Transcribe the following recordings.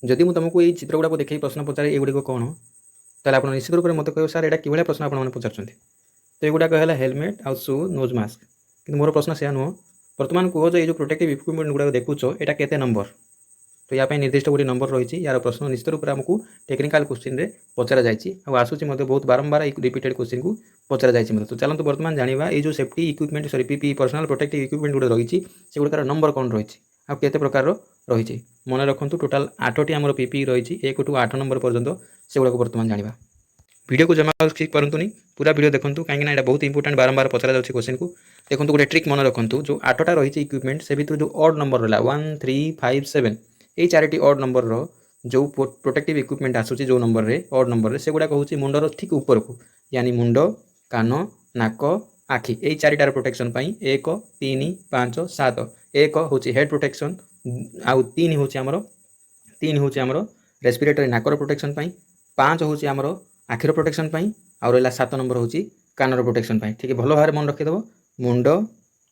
जदि मुझे तुमको ये चित्र गुड़ाक देखिए प्रश्न पचारे एगुड़िक कौन ताले आप निश्चित रूप से मत कह सार यहाँ कि प्रश्न आपने पचार तो युवाक है हेलमेट आउ शू नोज मास्क कि मोर प्रश्न से नुह बर्तमान कह जो ये प्रोटेक्टिव इक्विपमेंट गुड़ा देखुच यहाँ केते नंबर तो या निर्दिष्ट गोटे नंबर रही यार प्रश्न निश्चित रूप से आमको टेक्निकाल क्वेश्चन में पचरा जाए आसूसी बहुत बारंबार रिपीटेड क्वेश्चन को पचरा जाए तो चलते बर्तमान जाना ये जो safety equipment sorry PP personal protective equipment गुड़ा रही से गुड़ार नंबर कौन रही आ केते प्रकार रही मन रखु टोटाल 8टी आम पीपी रही 1 टू 8 नंबर पर्यंत से गुड़ाक बर्तमान जाना वीडियो को जमा स्किप करूँ पूरा वीडियो देखूँ कहीं यहाँ बहुत इंपोर्टेंट बारंबार पचरा जाए क्वेश्चन को देखो गोटे ट्रिक मन रखु जो 8टा रही इक्विपमेंट से भर जो ऑड नंबर रहा 1 3 5 7 ये 4टी ऑड नंबर जो प्रोटेक्टिव इक्विपमेंट आसूसी जो नंबर रे ऑड नंबर रे से गुड़ाक हूँ मुंडर ठीक ऊपर को यानी मुंड कान नाक आखि यही 4टार प्रोटेक्शन 1 3 5 7 1 हूँ हेड प्रोटेक्शन आउ 3 हूँ आमर रेस्पिरेटरी नाकर प्रोटेक्शन 5 हूँ आमर आखिर प्रोटेक्शन आउ रहा 7 नंबर हूँ कानर प्रोटेक्शन ठीक है भल भाव मन रखिदेव मुंड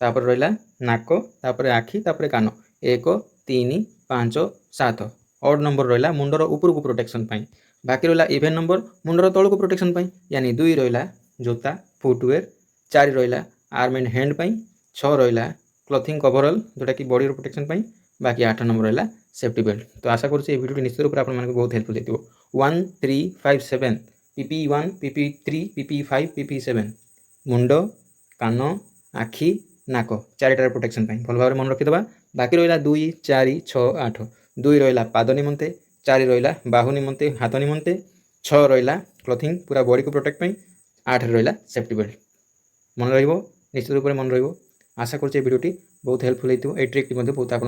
तापर रहा नाक तापर आखि तापर कान 1 3 5 7 ऑड नंबर रहा मुंडर ऊपर को प्रोटेक्शन बाकी रहा इवेन नंबर मुंडर तौल को प्रोटेक्शन यानी 2 रहा जोता फुटवेयर 4 रहा आर्म एंड हैंड 6 रहा क्लथिंग कभरअल जोटा कि बॉडी प्रोटेक्शन बाकी 8 नंबर रहा सेफ्टी बेल्ट तो आशा करुँचे वीडियो निश्चित रूप से आपको बहुत हेल्पफुल हो 1 3 5 7 PP1 PP3 PP5 PP7 मुंड कान आखि नाक 4टार प्रोटेक्शन भल भाव मन रखिदेवा बाकी रहा 2 4 6 8 2 रहा पाद निमंते 4 रहा बाहु निमंते हाथ निमंते 6 रहा क्लथिंग पूरा बॉडी को प्रोटेक्ट 8 रहा सेफ्टी बेल्ट मन रहिबो निश्चित रूप से मन रहिबो आशा करुँचे वीडियोटी बहुत हेल्पफुल होती है ट्रिक बहुत आप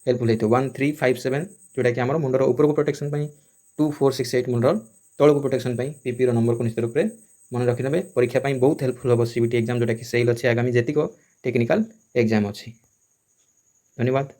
हेल्पफुल होती 1 3 5 7 जोटा कि आम मुंडर ऊपर को प्रोटेक्शन 2 4 6 8 मुंडर तौल को प्रोटेक्शन पीपी नंबर को निश्चित रूप से मन रखिदेवे परीक्षा बहुत हेल्पफुल हम सीबीटी एग्जाम जोटा कि सेल अच्छे आगामी जेतिक टेक्निकल एग्जाम अच्छी धन्यवाद।